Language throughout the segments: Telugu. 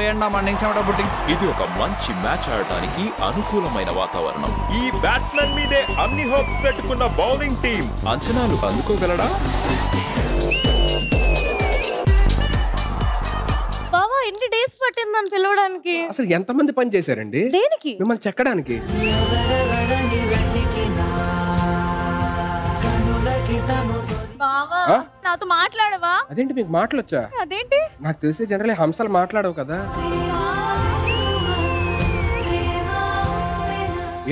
ఎండా మండించమట బుట్టి. ఇది ఒక మంచి మ్యాచ్ ఆడటానికి అనుకూలమైన వాతావరణం. ఈ బ్యాట్స్మెన్ మీదే అన్ని హోప్స్ పెట్టుకున్న బౌలింగ్ టీం అంచనాలు అందుకోగలడా? బావా ఎన్ని డేస్ పట్టిందని పిలవడానికి? అసలు ఎంతమంది పని చేశారండి దేనికి? మిమ్మల్ని చెక్కడానికి. బావా నాతో మాట్లాడవా? అదేంటి మీకు మాటలొచ్చా? అదేంటి? నాకు తెలిసి జనరల్ హంసలు మాట్లాడవు కదా.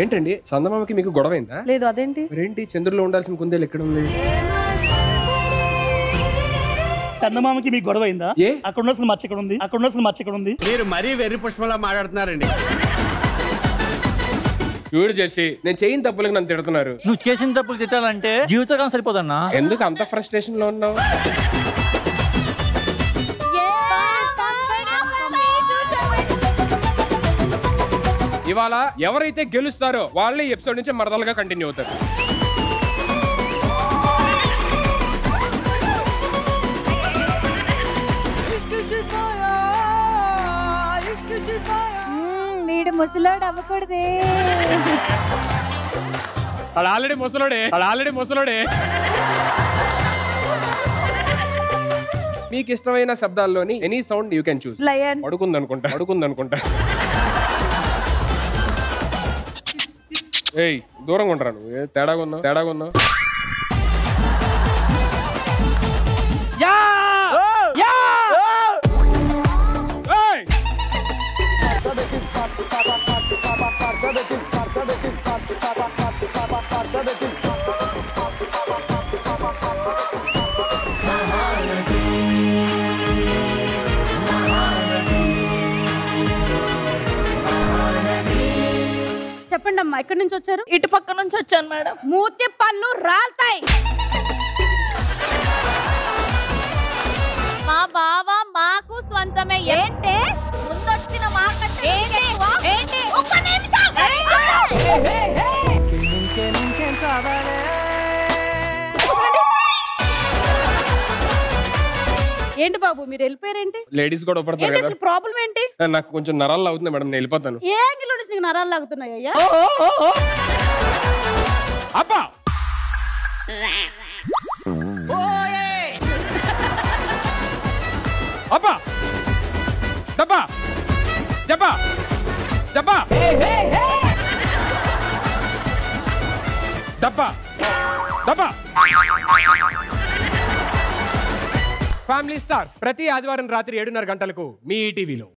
ఏంటండి చందమామకి మీకు గొడవైందా? లేదు. అదేంటి? మరేంటి చంద్రులో ఉండాల్సిన కుందేలు ఎక్కడ ఉంది? చందమామకి మీకు గొడవ అయిందా? అక్కడ ఉండాల్సిన మచ్చ ఇక్కడ ఉంది, అక్కడ ఉండాల్సిన మచ్చ ఇక్కడ ఉంది. మీరు మరీ వెర్రి పుష్పంలా మాట్లాడుతున్నారండి. చూడు చేసి నేను చేయని తప్పులకు నన్ను తిడుతున్నారు. నువ్వు చేసిన తప్పులు తిట్టాలంటే జీవితకాలం సరిపోదన్నా. ఎందుకు అంత ఫ్రస్ట్రేషన్ లో ఉన్నావు? ఇవాళ ఎవరైతే గెలుస్తారో వాళ్ళే ఎపిసోడ్ నుంచి మరదలుగా కంటిన్యూ అవుతారు. వీడు ముసలోడు అవ్వకూడదే. అది ఆల్రెడీ ముసలోడే. మీకు ఇష్టమైన శబ్దాల్లోని any sound you can choose. Lion. అడుగుందనుకుంటా. ఏయ్ దూరంగా ఉండరా నువ్వు. తేడాగా ఉన్నావు. చెప్పండి అమ్మా, ఎక్కడి నుంచి వచ్చారు? ఇటు పక్క నుంచి వచ్చాను మేడం. మూతి పళ్ళు రాల్తాయి. మా బావ మాకు స్వంతమే. ఏంటే ముందొచ్చిన మార్కెట్ ఏంటి? ఒక్క నిమిషం. ఏంటి బాబు మీరు వెళ్ళిపోయారేంటి? లేడీస్ కూడా పడతారు కదా. ప్రాబ్లం ఏంటి? నాకు కొంచెం నరాలు అవుతుంది మేడం, నేను వెళ్ళిపోతాను. ఏ యాంగిల్ నుంచి నీకు నరాలు లాగుతున్నాయి అయ్యా? అబ్బా అబ్బా డబ్బా జబ్బా డబ్బా డబ్బా. ఫ్యామిలీ స్టార్స్ ప్రతి ఆదివారం రాత్రి 7:30 గంటలకు మీ ఈటీవీలో.